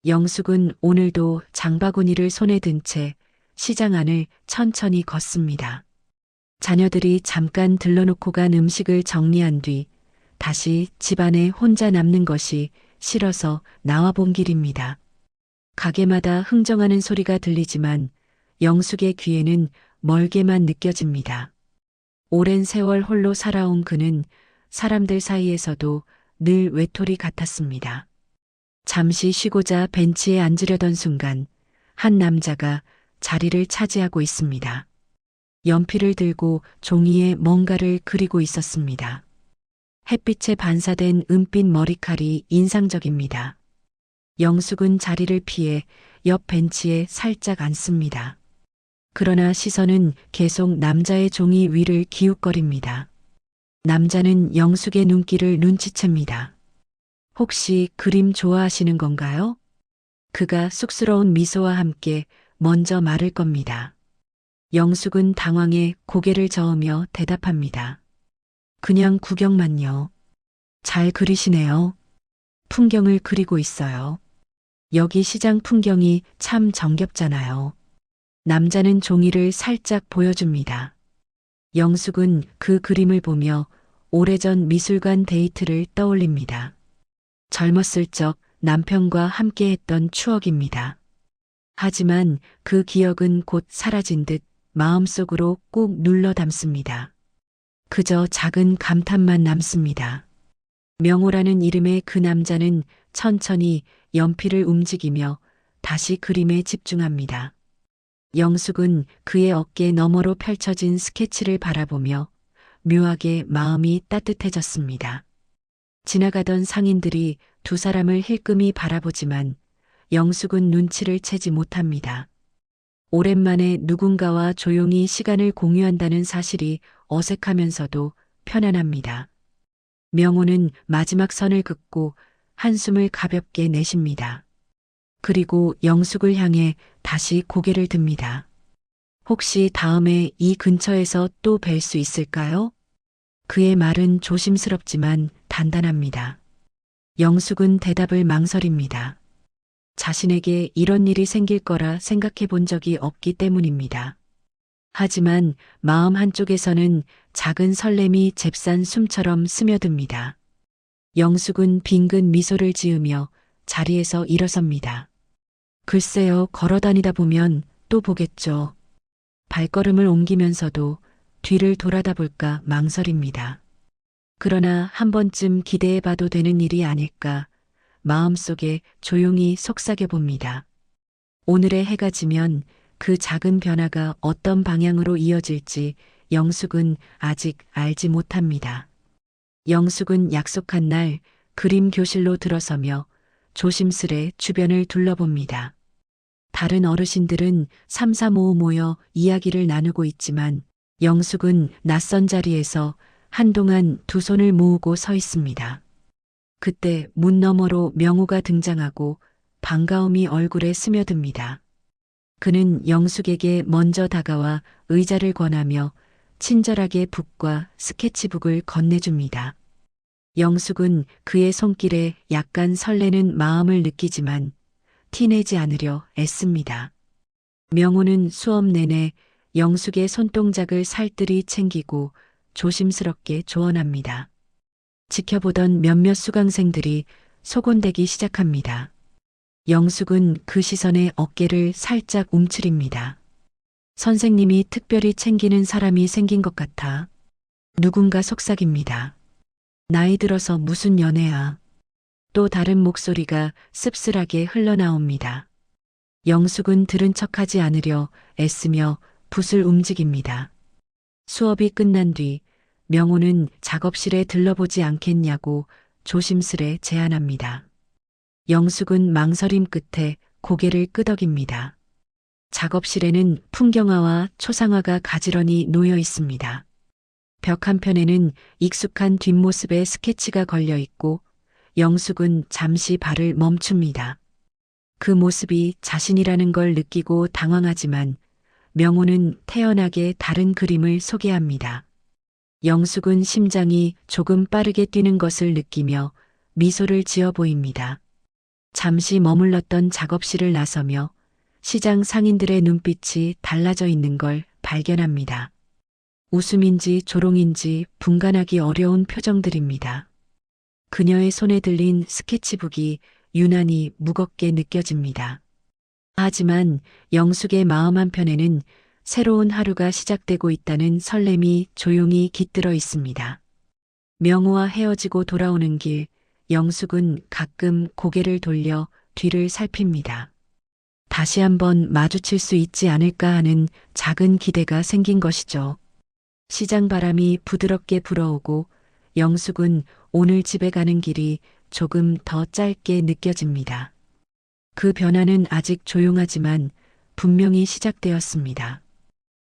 영숙은 오늘도 장바구니를 손에 든 채 시장 안을 천천히 걷습니다. 자녀들이 잠깐 들러놓고 간 음식을 정리한 뒤 다시 집안에 혼자 남는 것이 싫어서 나와본 길입니다. 가게마다 흥정하는 소리가 들리지만 영숙의 귀에는 멀게만 느껴집니다. 오랜 세월 홀로 살아온 그는 사람들 사이에서도 늘 외톨이 같았습니다. 잠시 쉬고자 벤치에 앉으려던 순간 한 남자가 자리를 차지하고 있습니다. 연필을 들고 종이에 뭔가를 그리고 있었습니다. 햇빛에 반사된 은빛 머리칼이 인상적입니다. 영숙은 자리를 피해 옆 벤치에 살짝 앉습니다. 그러나 시선은 계속 남자의 종이 위를 기웃거립니다. 남자는 영숙의 눈길을 눈치챕니다. 혹시 그림 좋아하시는 건가요? 그가 쑥스러운 미소와 함께 먼저 말을 겁니다. 영숙은 당황해 고개를 저으며 대답합니다. 그냥 구경만요. 잘 그리시네요. 풍경을 그리고 있어요. 여기 시장 풍경이 참 정겹잖아요. 남자는 종이를 살짝 보여줍니다. 영숙은 그 그림을 보며 오래전 미술관 데이트를 떠올립니다. 젊었을 적 남편과 함께했던 추억입니다. 하지만 그 기억은 곧 사라진 듯 마음속으로 꾹 눌러 담습니다. 그저 작은 감탄만 남습니다. 명호라는 이름의 그 남자는 천천히 연필을 움직이며 다시 그림에 집중합니다. 영숙은 그의 어깨 너머로 펼쳐진 스케치를 바라보며 묘하게 마음이 따뜻해졌습니다. 지나가던 상인들이 두 사람을 힐끔히 바라보지만 영숙은 눈치를 채지 못합니다. 오랜만에 누군가와 조용히 시간을 공유한다는 사실이 어색하면서도 편안합니다. 명호는 마지막 선을 긋고 한숨을 가볍게 내쉽니다. 그리고 영숙을 향해 다시 고개를 듭니다. 혹시 다음에 이 근처에서 또 뵐 수 있을까요? 그의 말은 조심스럽지만 단단합니다. 영숙은 대답을 망설입니다. 자신에게 이런 일이 생길 거라 생각해 본 적이 없기 때문입니다. 하지만 마음 한쪽에서는 작은 설렘이 잽싼 숨처럼 스며듭니다. 영숙은 빙긋 미소를 지으며 자리에서 일어섭니다. 글쎄요, 걸어다니다 보면 또 보겠죠. 발걸음을 옮기면서도 뒤를 돌아다 볼까 망설입니다. 그러나 한 번쯤 기대해 봐도 되는 일이 아닐까 마음속에 조용히 속삭여 봅니다. 오늘의 해가 지면 그 작은 변화가 어떤 방향으로 이어질지 영숙은 아직 알지 못합니다. 영숙은 약속한 날 그림 교실로 들어서며 조심스레 주변을 둘러봅니다. 다른 어르신들은 삼삼오오 모여 이야기를 나누고 있지만 영숙은 낯선 자리에서 한동안 두 손을 모으고 서 있습니다. 그때 문 너머로 명호가 등장하고 반가움이 얼굴에 스며듭니다. 그는 영숙에게 먼저 다가와 의자를 권하며 친절하게 붓과 스케치북을 건네줍니다. 영숙은 그의 손길에 약간 설레는 마음을 느끼지만 티내지 않으려 애씁니다. 명호는 수업 내내 영숙의 손동작을 살뜰히 챙기고 조심스럽게 조언합니다. 지켜보던 몇몇 수강생들이 소곤대기 시작합니다. 영숙은 그 시선에 어깨를 살짝 움츠립니다. 선생님이 특별히 챙기는 사람이 생긴 것 같아 누군가 속삭입니다. 나이 들어서 무슨 연애야. 또 다른 목소리가 씁쓸하게 흘러나옵니다. 영숙은 들은 척하지 않으려 애쓰며 붓을 움직입니다. 수업이 끝난 뒤 명호는 작업실에 들러보지 않겠냐고 조심스레 제안합니다. 영숙은 망설임 끝에 고개를 끄덕입니다. 작업실에는 풍경화와 초상화가 가지런히 놓여 있습니다. 벽 한편에는 익숙한 뒷모습의 스케치가 걸려 있고 영숙은 잠시 발을 멈춥니다. 그 모습이 자신이라는 걸 느끼고 당황하지만 명호는 태연하게 다른 그림을 소개합니다. 영숙은 심장이 조금 빠르게 뛰는 것을 느끼며 미소를 지어 보입니다. 잠시 머물렀던 작업실을 나서며 시장 상인들의 눈빛이 달라져 있는 걸 발견합니다. 웃음인지 조롱인지 분간하기 어려운 표정들입니다. 그녀의 손에 들린 스케치북이 유난히 무겁게 느껴집니다. 하지만 영숙의 마음 한편에는 새로운 하루가 시작되고 있다는 설렘이 조용히 깃들어 있습니다. 명호와 헤어지고 돌아오는 길, 영숙은 가끔 고개를 돌려 뒤를 살핍니다. 다시 한번 마주칠 수 있지 않을까 하는 작은 기대가 생긴 것이죠. 시장 바람이 부드럽게 불어오고 영숙은 오늘 집에 가는 길이 조금 더 짧게 느껴집니다. 그 변화는 아직 조용하지만 분명히 시작되었습니다.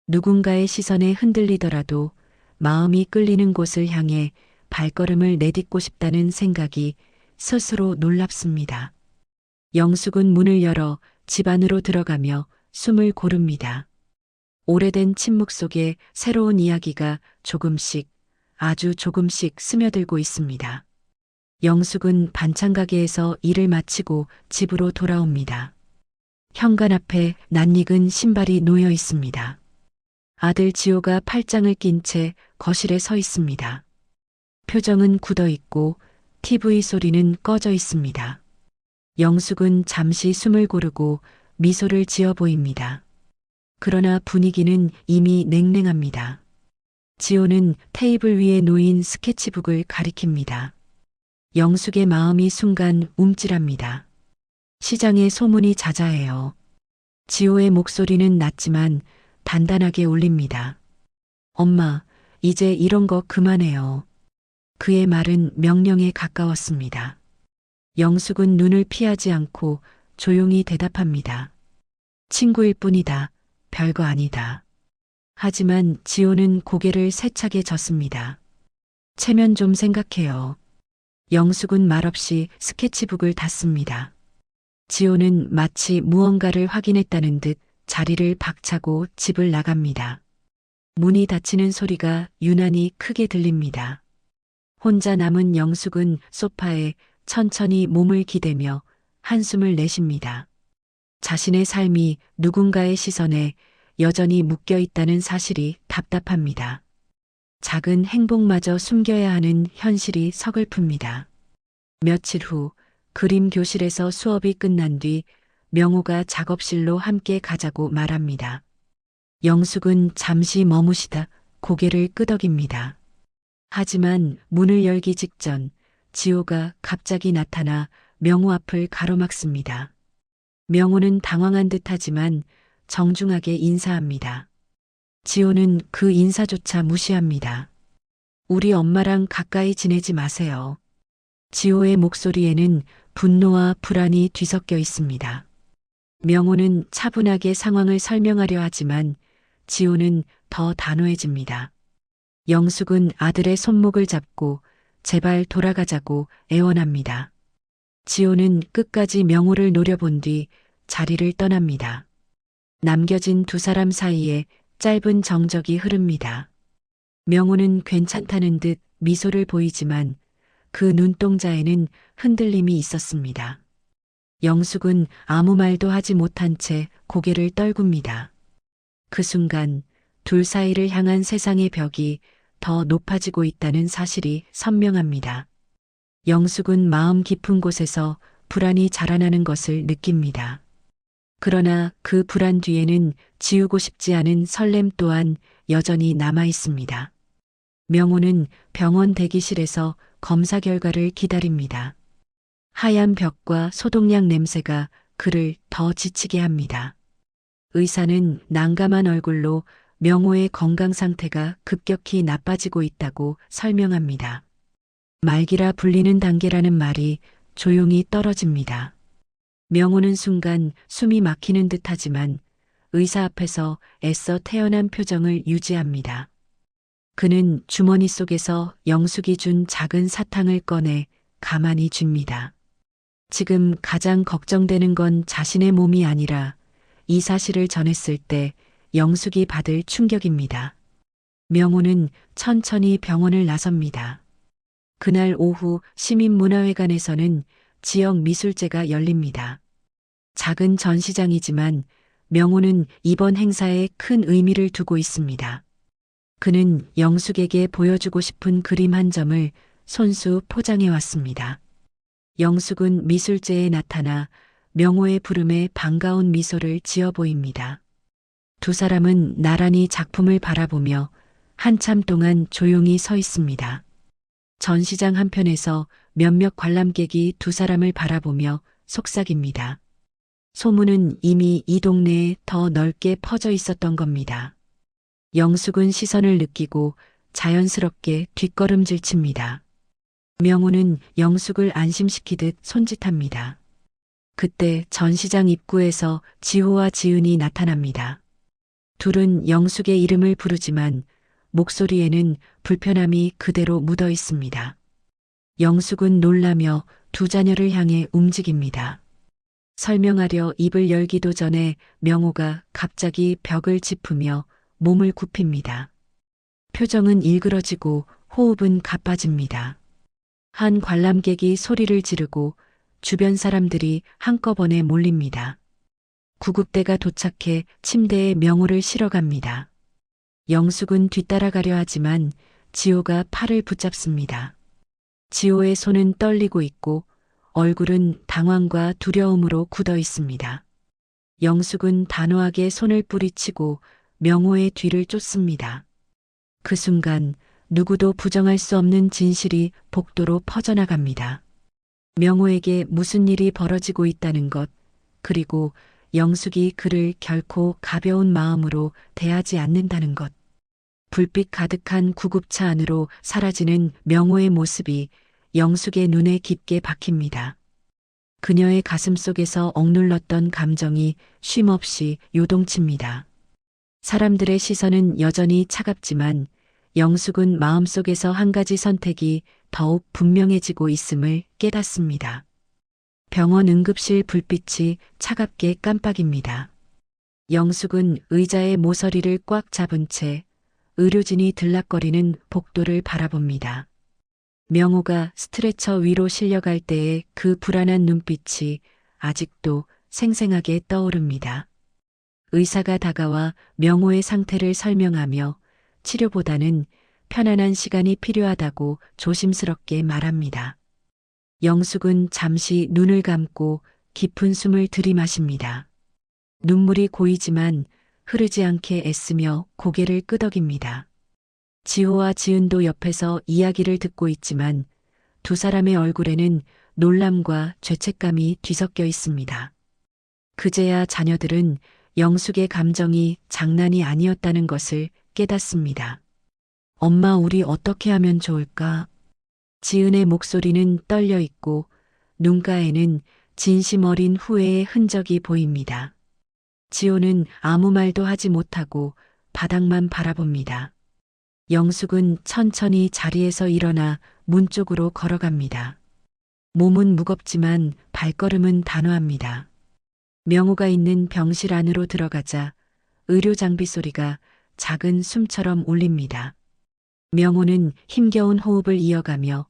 누군가의 시선에 흔들리더라도 마음이 끌리는 곳을 향해 발걸음을 내딛고 싶다는 생각이 스스로 놀랍습니다. 영숙은 문을 열어 집 안으로 들어가며 숨을 고릅니다. 오래된 침묵 속에 새로운 이야기가 조금씩, 아주 조금씩 스며들고 있습니다. 영숙은 반찬 가게에서 일을 마치고 집으로 돌아옵니다. 현관 앞에 낯익은 신발이 놓여 있습니다. 아들 지호가 팔짱을 낀 채 거실에 서 있습니다. 표정은 굳어 있고 TV 소리는 꺼져 있습니다. 영숙은 잠시 숨을 고르고 미소를 지어 보입니다. 그러나 분위기는 이미 냉랭합니다. 지호는 테이블 위에 놓인 스케치북을 가리킵니다. 영숙의 마음이 순간 움찔합니다. 시장에 소문이 자자해요. 지호의 목소리는 낮지만 단단하게 울립니다. 엄마, 이제 이런 거 그만해요. 그의 말은 명령에 가까웠습니다. 영숙은 눈을 피하지 않고 조용히 대답합니다. 친구일 뿐이다. 별거 아니다. 하지만 지호는 고개를 세차게 젓습니다. 체면 좀 생각해요. 영숙은 말없이 스케치북을 닫습니다. 지호는 마치 무언가를 확인했다는 듯 자리를 박차고 집을 나갑니다. 문이 닫히는 소리가 유난히 크게 들립니다. 혼자 남은 영숙은 소파에 천천히 몸을 기대며 한숨을 내쉽니다. 자신의 삶이 누군가의 시선에 여전히 묶여 있다는 사실이 답답합니다. 작은 행복마저 숨겨야 하는 현실이 서글픕니다. 며칠 후 그림 교실에서 수업이 끝난 뒤 명호가 작업실로 함께 가자고 말합니다. 영숙은 잠시 머무시다 고개를 끄덕입니다. 하지만 문을 열기 직전 지호가 갑자기 나타나 명호 앞을 가로막습니다. 명호는 당황한 듯하지만 정중하게 인사합니다. 지호는 그 인사조차 무시합니다. 우리 엄마랑 가까이 지내지 마세요. 지호의 목소리에는 분노와 불안이 뒤섞여 있습니다. 명호는 차분하게 상황을 설명하려 하지만 지호는 더 단호해집니다. 영숙은 아들의 손목을 잡고 제발 돌아가자고 애원합니다. 지호는 끝까지 명호를 노려본 뒤 자리를 떠납니다. 남겨진 두 사람 사이에 짧은 정적이 흐릅니다. 명호는 괜찮다는 듯 미소를 보이지만 그 눈동자에는 흔들림이 있었습니다. 영숙은 아무 말도 하지 못한 채 고개를 떨굽니다. 그 순간 둘 사이를 향한 세상의 벽이 더 높아지고 있다는 사실이 선명합니다. 영숙은 마음 깊은 곳에서 불안이 자라나는 것을 느낍니다. 그러나 그 불안 뒤에는 지우고 싶지 않은 설렘 또한 여전히 남아 있습니다. 명호는 병원 대기실에서 검사 결과를 기다립니다. 하얀 벽과 소독약 냄새가 그를 더 지치게 합니다. 의사는 난감한 얼굴로 명호의 건강 상태가 급격히 나빠지고 있다고 설명합니다. 말기라 불리는 단계라는 말이 조용히 떨어집니다. 명호는 순간 숨이 막히는 듯하지만 의사 앞에서 애써 태어난 표정을 유지합니다. 그는 주머니 속에서 영숙이 준 작은 사탕을 꺼내 가만히 줍니다. 지금 가장 걱정되는 건 자신의 몸이 아니라 이 사실을 전했을 때 영숙이 받을 충격입니다. 명호는 천천히 병원을 나섭니다. 그날 오후 시민문화회관에서는 지역 미술제가 열립니다. 작은 전시장이지만 명호는 이번 행사에 큰 의미를 두고 있습니다. 그는 영숙에게 보여주고 싶은 그림 한 점을 손수 포장해 왔습니다. 영숙은 미술제에 나타나 명호의 부름에 반가운 미소를 지어 보입니다. 두 사람은 나란히 작품을 바라보며 한참 동안 조용히 서 있습니다. 전시장 한편에서 몇몇 관람객이 두 사람을 바라보며 속삭입니다. 소문은 이미 이 동네에 더 넓게 퍼져 있었던 겁니다. 영숙은 시선을 느끼고 자연스럽게 뒷걸음질 칩니다. 명호는 영숙을 안심시키듯 손짓합니다. 그때 전시장 입구에서 지호와 지은이 나타납니다. 둘은 영숙의 이름을 부르지만 목소리에는 불편함이 그대로 묻어 있습니다. 영숙은 놀라며 두 자녀를 향해 움직입니다. 설명하려 입을 열기도 전에 명호가 갑자기 벽을 짚으며 몸을 굽힙니다. 표정은 일그러지고 호흡은 가빠집니다. 한 관람객이 소리를 지르고 주변 사람들이 한꺼번에 몰립니다. 구급대가 도착해 침대에 명호를 실어갑니다. 영숙은 뒤따라가려 하지만 지호가 팔을 붙잡습니다. 지호의 손은 떨리고 있고 얼굴은 당황과 두려움으로 굳어 있습니다. 영숙은 단호하게 손을 뿌리치고 명호의 뒤를 쫓습니다. 그 순간 누구도 부정할 수 없는 진실이 복도로 퍼져나갑니다. 명호에게 무슨 일이 벌어지고 있다는 것, 그리고 영숙이 그를 결코 가벼운 마음으로 대하지 않는다는 것. 불빛 가득한 구급차 안으로 사라지는 명호의 모습이 영숙의 눈에 깊게 박힙니다. 그녀의 가슴 속에서 억눌렀던 감정이 쉼없이 요동칩니다. 사람들의 시선은 여전히 차갑지만 영숙은 마음속에서 한 가지 선택이 더욱 분명해지고 있음을 깨닫습니다. 병원 응급실 불빛이 차갑게 깜빡입니다. 영숙은 의자의 모서리를 꽉 잡은 채 의료진이 들락거리는 복도를 바라봅니다. 명호가 스트레처 위로 실려갈 때의 그 불안한 눈빛이 아직도 생생하게 떠오릅니다. 의사가 다가와 명호의 상태를 설명하며 치료보다는 편안한 시간이 필요하다고 조심스럽게 말합니다. 영숙은 잠시 눈을 감고 깊은 숨을 들이마십니다. 눈물이 고이지만 흐르지 않게 애쓰며 고개를 끄덕입니다. 지호와 지은도 옆에서 이야기를 듣고 있지만 두 사람의 얼굴에는 놀람과 죄책감이 뒤섞여 있습니다. 그제야 자녀들은 영숙의 감정이 장난이 아니었다는 것을 깨닫습니다. 엄마, 우리 어떻게 하면 좋을까? 지은의 목소리는 떨려 있고 눈가에는 진심 어린 후회의 흔적이 보입니다. 지호는 아무 말도 하지 못하고 바닥만 바라봅니다. 영숙은 천천히 자리에서 일어나 문 쪽으로 걸어갑니다. 몸은 무겁지만 발걸음은 단호합니다. 명호가 있는 병실 안으로 들어가자 의료 장비 소리가 작은 숨처럼 울립니다. 명호는 힘겨운 호흡을 이어가며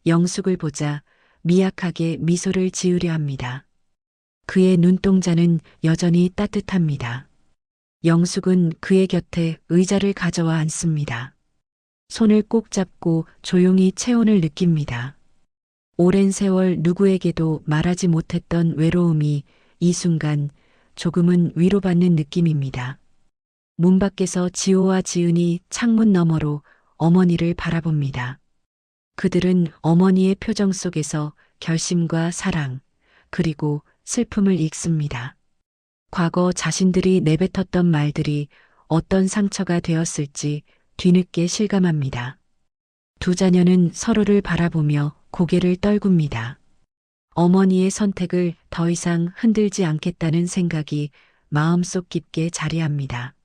영숙을 보자 미약하게 미소를 지으려 합니다. 그의 눈동자는 여전히 따뜻합니다. 영숙은 그의 곁에 의자를 가져와 앉습니다. 손을 꼭 잡고 조용히 체온을 느낍니다. 오랜 세월 누구에게도 말하지 못했던 외로움이 이 순간 조금은 위로받는 느낌입니다. 문 밖에서 지호와 지은이 창문 너머로 어머니를 바라봅니다. 그들은 어머니의 표정 속에서 결심과 사랑, 그리고 슬픔을 읽습니다. 과거 자신들이 내뱉었던 말들이 어떤 상처가 되었을지 뒤늦게 실감합니다. 두 자녀는 서로를 바라보며 고개를 떨굽니다. 어머니의 선택을 더 이상 흔들지 않겠다는 생각이 마음속 깊게 자리합니다.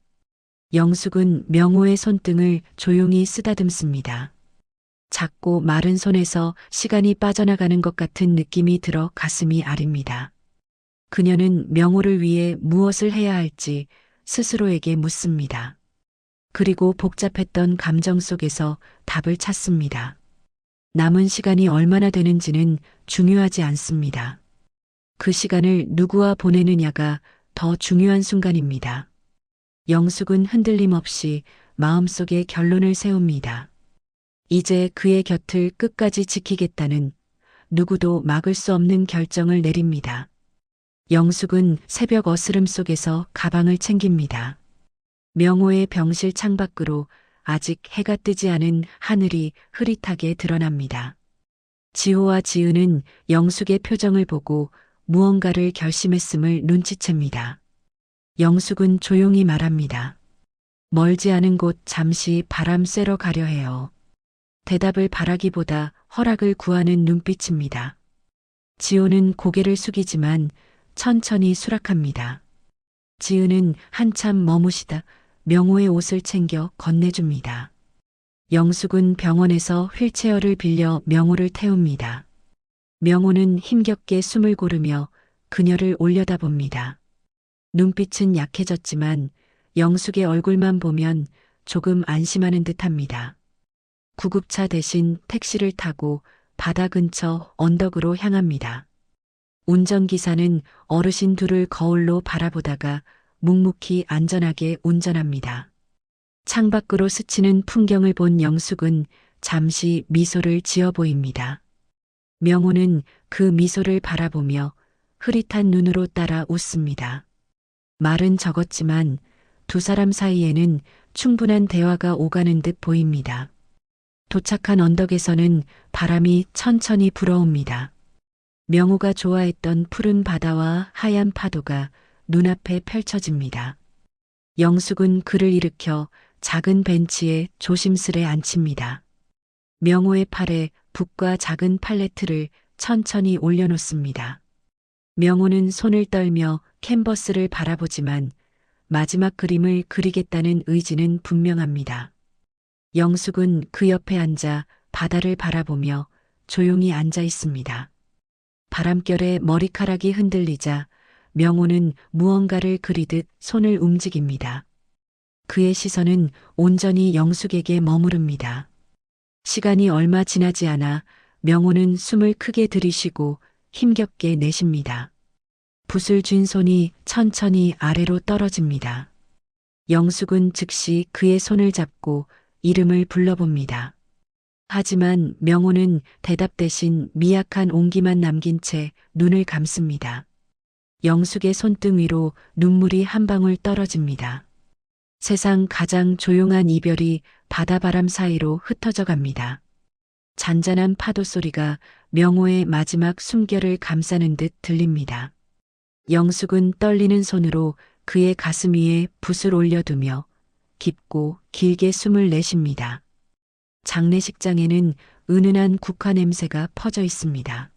영숙은 명호의 손등을 조용히 쓰다듬습니다. 작고 마른 손에서 시간이 빠져나가는 것 같은 느낌이 들어 가슴이 아립니다. 그녀는 명호를 위해 무엇을 해야 할지 스스로에게 묻습니다. 그리고 복잡했던 감정 속에서 답을 찾습니다. 남은 시간이 얼마나 되는지는 중요하지 않습니다. 그 시간을 누구와 보내느냐가 더 중요한 순간입니다. 영숙은 흔들림 없이 마음속에 결론을 세웁니다. 이제 그의 곁을 끝까지 지키겠다는 누구도 막을 수 없는 결정을 내립니다. 영숙은 새벽 어스름 속에서 가방을 챙깁니다. 명호의 병실 창밖으로 아직 해가 뜨지 않은 하늘이 흐릿하게 드러납니다. 지호와 지은은 영숙의 표정을 보고 무언가를 결심했음을 눈치챕니다. 영숙은 조용히 말합니다. 멀지 않은 곳 잠시 바람 쐬러 가려 해요. 대답을 바라기보다 허락을 구하는 눈빛입니다. 지호는 고개를 숙이지만 천천히 수락합니다. 지은은 한참 머무시다 명호의 옷을 챙겨 건네줍니다. 영숙은 병원에서 휠체어를 빌려 명호를 태웁니다. 명호는 힘겹게 숨을 고르며 그녀를 올려다봅니다. 눈빛은 약해졌지만 영숙의 얼굴만 보면 조금 안심하는 듯합니다. 구급차 대신 택시를 타고 바다 근처 언덕으로 향합니다. 운전기사는 어르신 둘을 거울로 바라보다가 묵묵히 안전하게 운전합니다. 창밖으로 스치는 풍경을 본 영숙은 잠시 미소를 지어 보입니다. 명호는 그 미소를 바라보며 흐릿한 눈으로 따라 웃습니다. 말은 적었지만 두 사람 사이에는 충분한 대화가 오가는 듯 보입니다. 도착한 언덕에서는 바람이 천천히 불어옵니다. 명호가 좋아했던 푸른 바다와 하얀 파도가 눈앞에 펼쳐집니다. 영숙은 그를 일으켜 작은 벤치에 조심스레 앉힙니다. 명호의 팔에 붓과 작은 팔레트를 천천히 올려놓습니다. 명호는 손을 떨며 캔버스를 바라보지만 마지막 그림을 그리겠다는 의지는 분명합니다. 영숙은 그 옆에 앉아 바다를 바라보며 조용히 앉아 있습니다. 바람결에 머리카락이 흔들리자 명호는 무언가를 그리듯 손을 움직입니다. 그의 시선은 온전히 영숙에게 머무릅니다. 시간이 얼마 지나지 않아 명호는 숨을 크게 들이쉬고 힘겹게 내쉽니다. 붓을 쥔 손이 천천히 아래로 떨어집니다. 영숙은 즉시 그의 손을 잡고 이름을 불러봅니다. 하지만 명호는 대답 대신 미약한 온기만 남긴 채 눈을 감습니다. 영숙의 손등 위로 눈물이 한 방울 떨어집니다. 세상 가장 조용한 이별이 바다바람 사이로 흩어져 갑니다. 잔잔한 파도 소리가 명호의 마지막 숨결을 감싸는 듯 들립니다. 영숙은 떨리는 손으로 그의 가슴 위에 붓을 올려두며 깊고 길게 숨을 내쉽니다. 장례식장에는 은은한 국화 냄새가 퍼져 있습니다.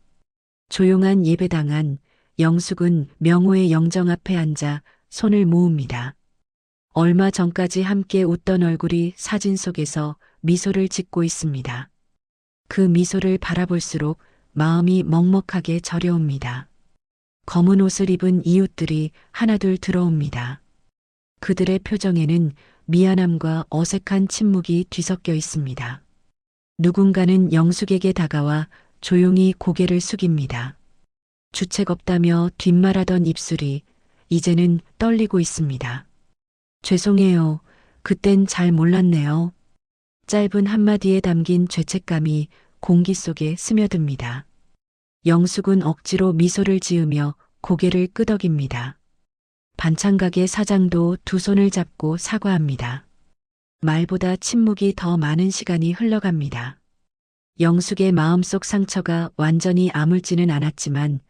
조용한 예배당안 영숙은 명호의 영정 앞에 앉아 손을 모읍니다. 얼마 전까지 함께 웃던 얼굴이 사진 속에서 미소를 짓고 있습니다. 그 미소를 바라볼수록 마음이 먹먹하게 저려옵니다. 검은 옷을 입은 이웃들이 하나둘 들어옵니다. 그들의 표정에는 미안함과 어색한 침묵이 뒤섞여 있습니다. 누군가는 영숙에게 다가와 조용히 고개를 숙입니다. 주책 없다며 뒷말하던 입술이 이제는 떨리고 있습니다. 죄송해요. 그땐 잘 몰랐네요. 짧은 한마디에 담긴 죄책감이 공기 속에 스며듭니다. 영숙은 억지로 미소를 지으며 고개를 끄덕입니다. 반찬가게 사장도 두 손을 잡고 사과합니다. 말보다 침묵이 더 많은 시간이 흘러갑니다. 영숙의 마음속 상처가 완전히 아물지는 않았지만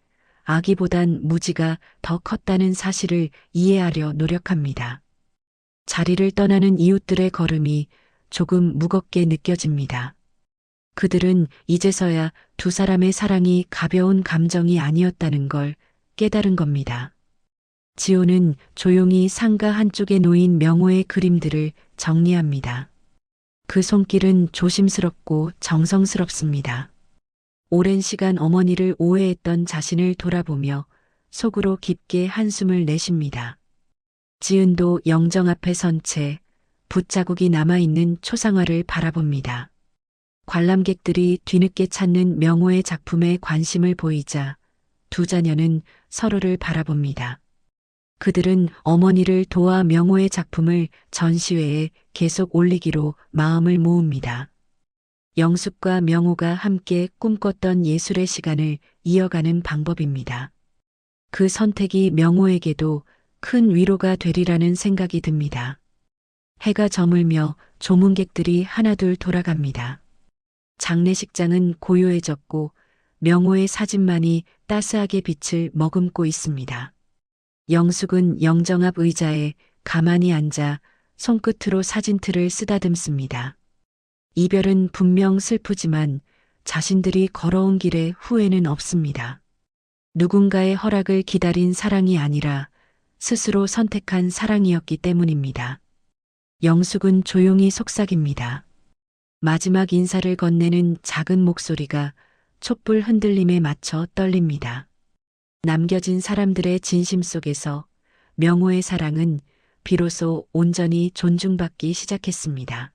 아기보단 무지가 더 컸다는 사실을 이해하려 노력합니다. 자리를 떠나는 이웃들의 걸음이 조금 무겁게 느껴집니다. 그들은 이제서야 두 사람의 사랑이 가벼운 감정이 아니었다는 걸 깨달은 겁니다. 지호는 조용히 상가 한쪽에 놓인 명호의 그림들을 정리합니다. 그 손길은 조심스럽고 정성스럽습니다. 오랜 시간 어머니를 오해했던 자신을 돌아보며 속으로 깊게 한숨을 내쉽니다. 지은도 영정 앞에 선 채 붓자국이 남아있는 초상화를 바라봅니다. 관람객들이 뒤늦게 찾는 명호의 작품에 관심을 보이자 두 자녀는 서로를 바라봅니다. 그들은 어머니를 도와 명호의 작품을 전시회에 계속 올리기로 마음을 모읍니다. 영숙과 명호가 함께 꿈꿨던 예술의 시간을 이어가는 방법입니다. 그 선택이 명호에게도 큰 위로가 되리라는 생각이 듭니다. 해가 저물며 조문객들이 하나둘 돌아갑니다. 장례식장은 고요해졌고 명호의 사진만이 따스하게 빛을 머금고 있습니다. 영숙은 영정 앞 의자에 가만히 앉아 손끝으로 사진틀을 쓰다듬습니다. 이별은 분명 슬프지만 자신들이 걸어온 길에 후회는 없습니다. 누군가의 허락을 기다린 사랑이 아니라 스스로 선택한 사랑이었기 때문입니다. 영숙은 조용히 속삭입니다. 마지막 인사를 건네는 작은 목소리가 촛불 흔들림에 맞춰 떨립니다. 남겨진 사람들의 진심 속에서 명호의 사랑은 비로소 온전히 존중받기 시작했습니다.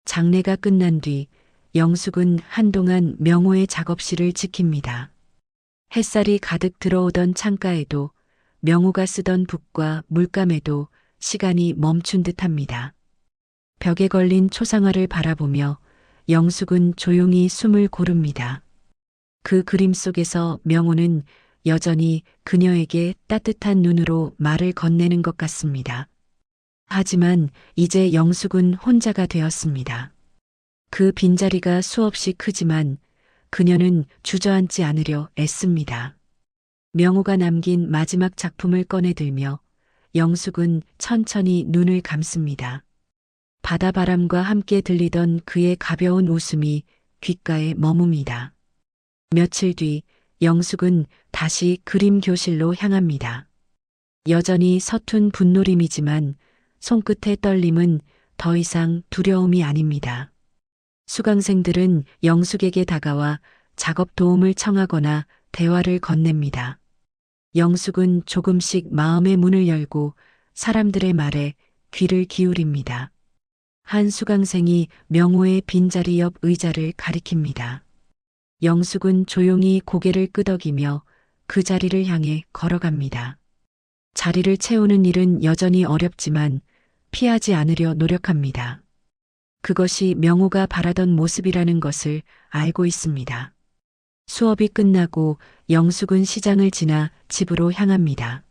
장례가 끝난 뒤 영숙은 한동안 명호의 작업실을 지킵니다. 햇살이 가득 들어오던 창가에도 명호가 쓰던 붓과 물감에도 시간이 멈춘 듯합니다. 벽에 걸린 초상화를 바라보며 영숙은 조용히 숨을 고릅니다. 그 그림 속에서 명호는 여전히 그녀에게 따뜻한 눈으로 말을 건네는 것 같습니다. 하지만 이제 영숙은 혼자가 되었습니다. 그 빈자리가 수없이 크지만 그녀는 주저앉지 않으려 애씁니다. 명호가 남긴 마지막 작품을 꺼내들며 영숙은 천천히 눈을 감습니다. 바다바람과 함께 들리던 그의 가벼운 웃음이 귓가에 머뭅니다. 며칠 뒤 영숙은 다시 그림 교실로 향합니다. 여전히 서툰 붓놀림이지만 손끝의 떨림은 더 이상 두려움이 아닙니다. 수강생들은 영숙에게 다가와 작업 도움을 청하거나 대화를 건넵니다. 영숙은 조금씩 마음의 문을 열고 사람들의 말에 귀를 기울입니다. 한 수강생이 명호의 빈자리 옆 의자를 가리킵니다. 영숙은 조용히 고개를 끄덕이며 그 자리를 향해 걸어갑니다. 자리를 채우는 일은 여전히 어렵지만 피하지 않으려 노력합니다. 그것이 명호가 바라던 모습이라는 것을 알고 있습니다. 수업이 끝나고 영숙은 시장을 지나 집으로 향합니다.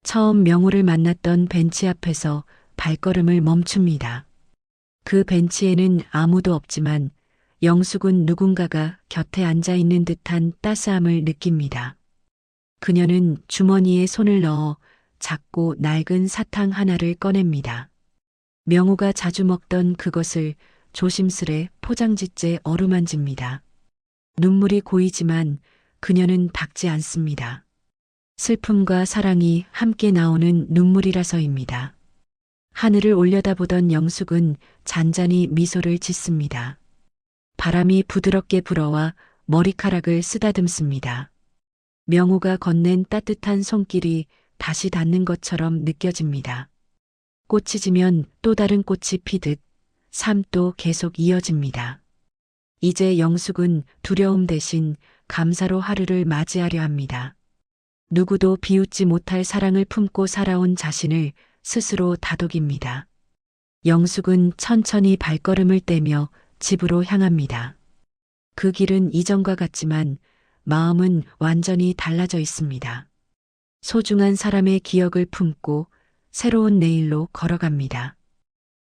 처음 명호를 만났던 벤치 앞에서 발걸음을 멈춥니다. 그 벤치에는 아무도 없지만 영숙은 누군가가 곁에 앉아 있는 듯한 따스함을 느낍니다. 그녀는 주머니에 손을 넣어 작고 낡은 사탕 하나를 꺼냅니다. 명호가 자주 먹던 그것을 조심스레 포장지째 어루만집니다. 눈물이 고이지만 그녀는 닦지 않습니다. 슬픔과 사랑이 함께 나오는 눈물이라서입니다. 하늘을 올려다보던 영숙은 잔잔히 미소를 짓습니다. 바람이 부드럽게 불어와 머리카락을 쓰다듬습니다. 명호가 건넨 따뜻한 손길이 다시 닿는 것처럼 느껴집니다. 꽃이 지면 또 다른 꽃이 피듯 삶도 계속 이어집니다. 이제 영숙은 두려움 대신 감사로 하루를 맞이하려 합니다. 누구도 비웃지 못할 사랑을 품고 살아온 자신을 스스로 다독입니다. 영숙은 천천히 발걸음을 떼며 집으로 향합니다. 그 길은 이전과 같지만 마음은 완전히 달라져 있습니다. 소중한 사람의 기억을 품고 새로운 내일로 걸어갑니다.